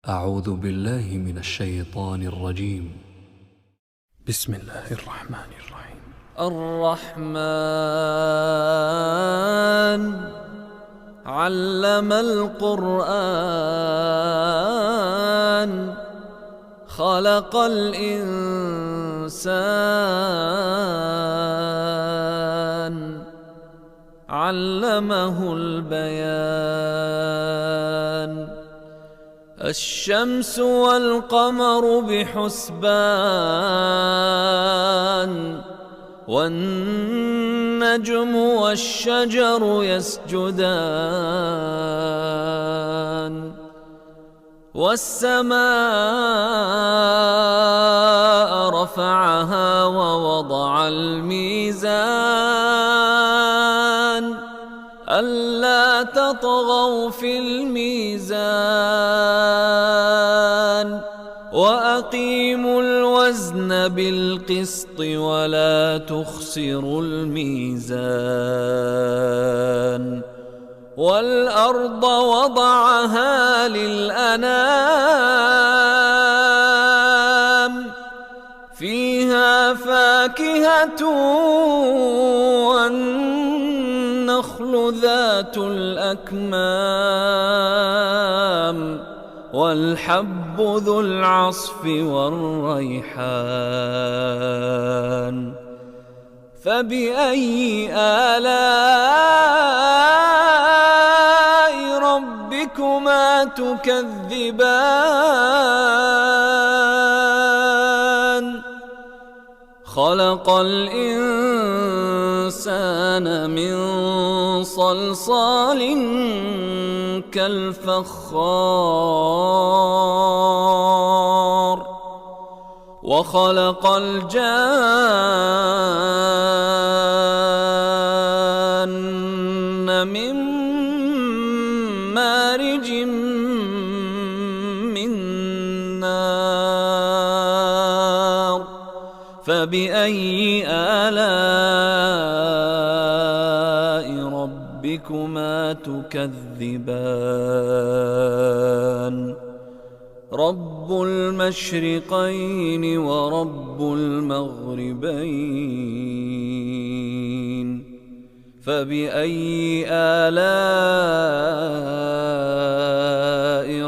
أعوذ بالله من الشيطان الرجيم. بسم الله الرحمن الرحيم. الرحمن علم القرآن خلق الإنسان علمه البيان الشمس والقمر بحسبان والنجم والشجر يسجدان والسماء رفعها ووضع الميزان ألا تطغوا في الميزان وأقيموا الوزن بالقسط ولا تخسروا الميزان والأرض وضعها للأنام فيها فاكهة والنخل ذات الأكمام والحب ذو العصف والريحان فبأي آلاء ربكما تكذبان خلق الإنسان من صلصال كالفخار وخلق الجان من مارج من نار فبأي آلاء ربكما تكذبان رب المشرقين ورب المغربين فبأي آلاء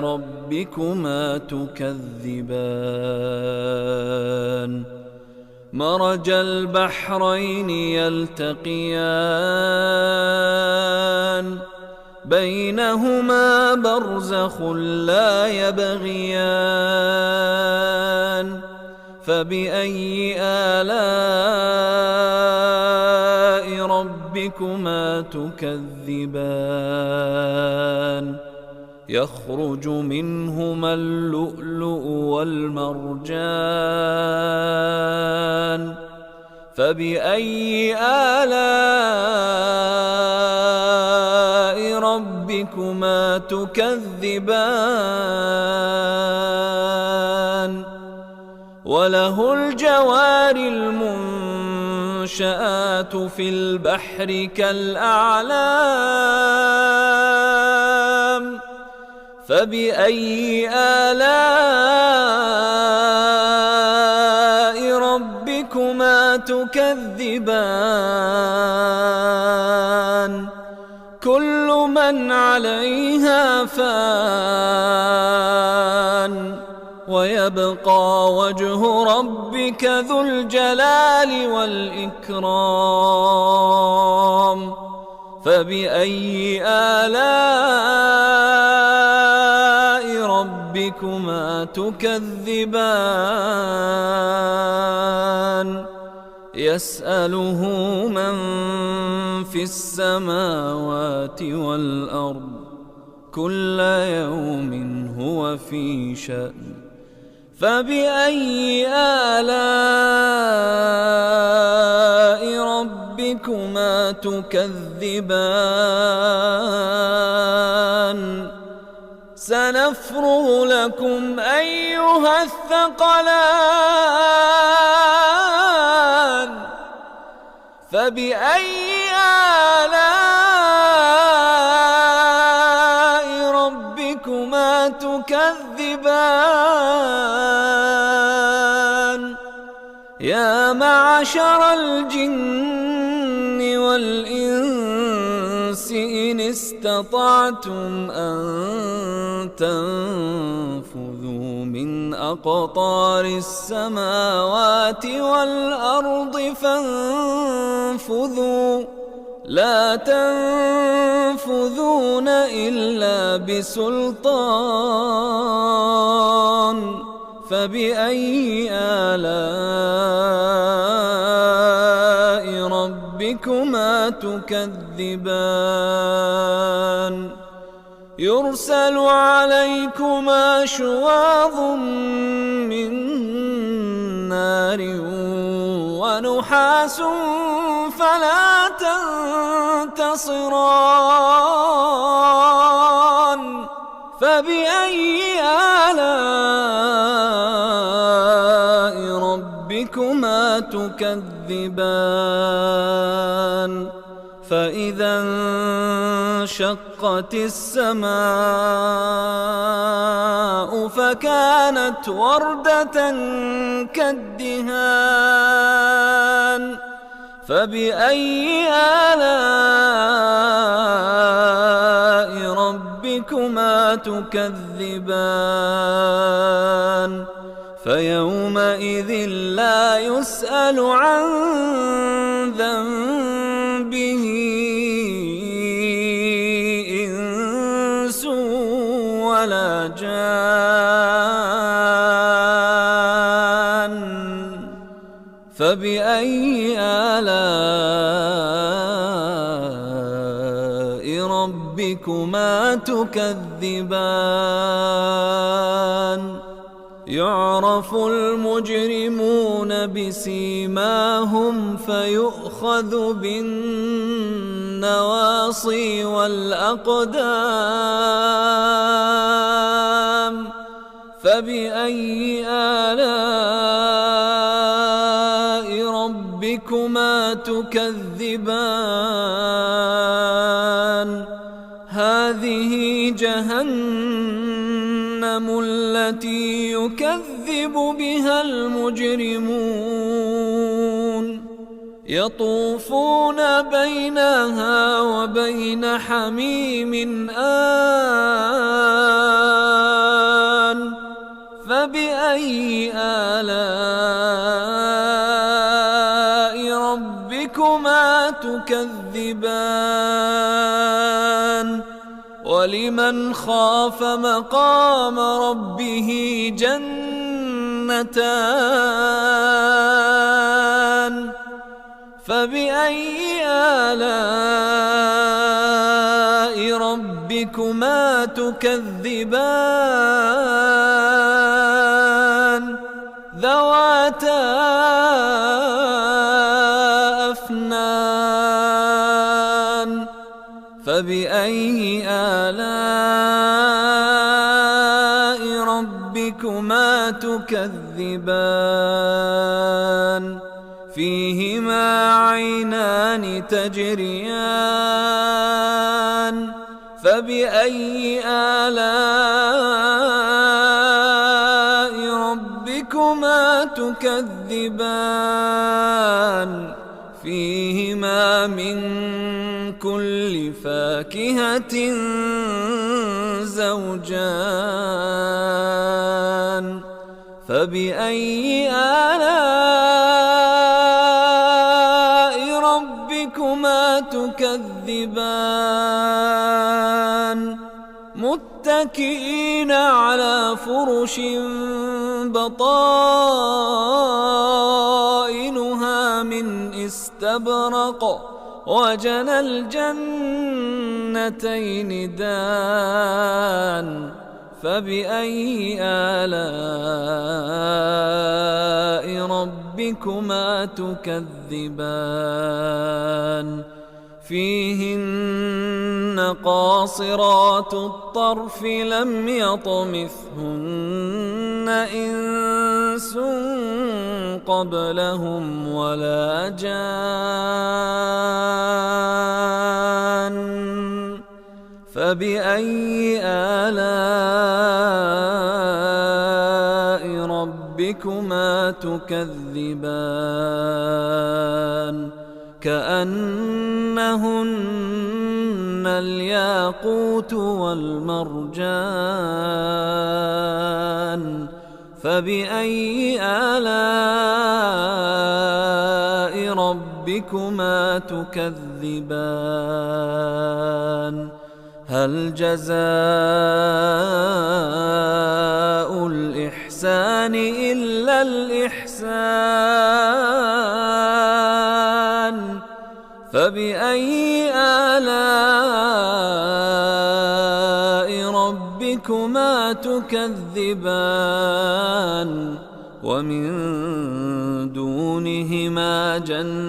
ربكما تكذبان مرج البحرين يلتقيان بينهما برزخ لا يبغيان فبأي آلاء ربكما تكذبان يخرج منهما اللؤلؤ والمرجان فبأي آلاء ربكما تكذبان وله الجوار المنشآت في البحر كالأعلام فبأي آلاء ربكما تكذبان كل من عليها فان ويبقى وجه ربك ذو الجلال والإكرام فبأي آلاء ربكما تكذبان يسأله من في السماوات والأرض كل يوم هو في شأن فبأي آلاء ربكما تكذبان سنفرغ لكم أيها الثقلان فبأي آلاء ربكما ربكما تكذبان يا معشر الجن والإنس إن استطعتم أن تنفذوا من أقطار السماوات والأرض فانفذوا لا تنفذون إلا بسلطان فبأي آلاء ربكما تكذبان يرسل عليكما شواظ من نار ونحاس فلا تنتصران فبأي آلاء ربكما تكذبان فإذا انشقت السماء فكانت وردة كالدهان فبأي آلاء ربكما تكذبان فيومئذ لا يسأل عن ذنبه إنس ولا جان فبأي آلاء ربكما تكذبان يعرف المجرمون بسيماهم فيؤخذ بالنواصي والأقدام فبأي آلاء ربكما تكذبان هذه جهنم التي يكذب بها المجرمون يطوفون بينها وبين حميم آن فبأي آلاء ربكما تكذبان ولمن خاف مقام ربه جنتان فبأي آلاء ربكما تكذبان ذواتا أفنان فبأي آلاء ربكما تكذبان فيهما عينان تجريان فبأي آلاء ربكما تكذبان فيهما من كل فاكهة زوجان فبأي آلاء ربكما تكذبان متكئين على فرش بطائنها من استبرق وجنى الجنتين دان فبأي آلاء ربكما تكذبان فيهن قاصرات الطرف لم يطمثهن إنس قبلهم ولا جان فبأي آلاء ربكما تكذبان كأنهن الياقوت والمرجان فبأي آلاء ربكما تكذبان هل جزاء الإحسان إلا الإحسان فبأي آلاء ربكما تكذبان ومن دونهما جنتان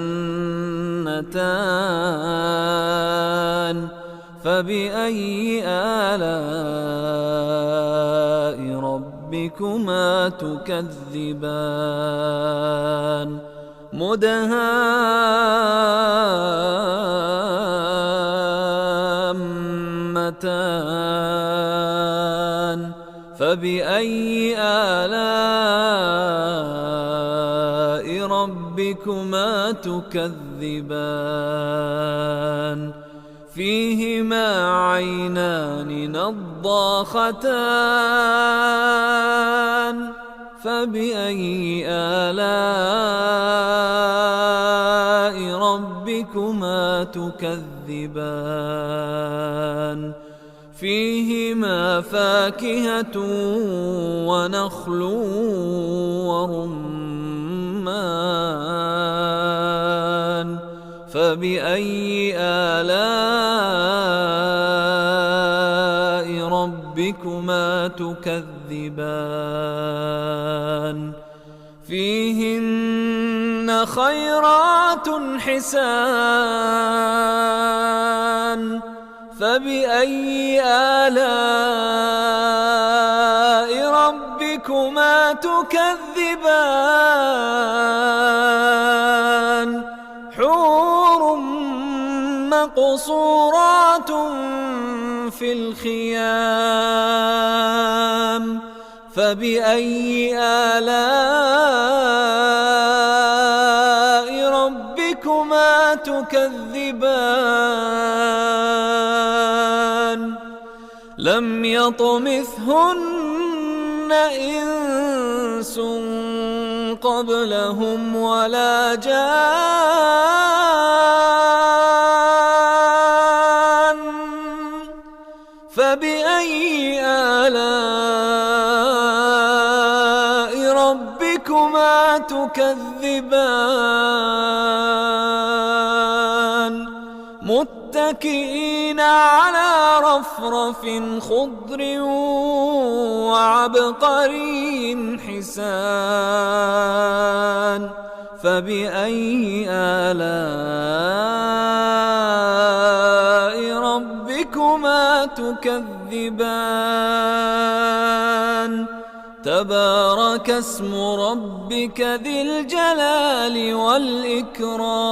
فبأي آلاء ربكما تكذبان مدهامتان فبأي آلاء ربكما تكذبان فيهما عينان نضاختان فبأي آلاء ربكما تكذبان فيهما فاكهة ونخل ورمان فبأي آلاء ربكما تكذبان فيهن خيرات حسان فبأي آلاء ربكما تكذبان حور مقصورات في الخيام فبأي آلاء ربكما تكذبان لم يطمثهن إنس قبلهم ولا جان فبأي آلاء ربكما تكذبان متكئين على رفرف خضر وعبقري حسان فبأي آلاء ربكما تكذبان تبارك اسم ربك ذي الجلال والإكرام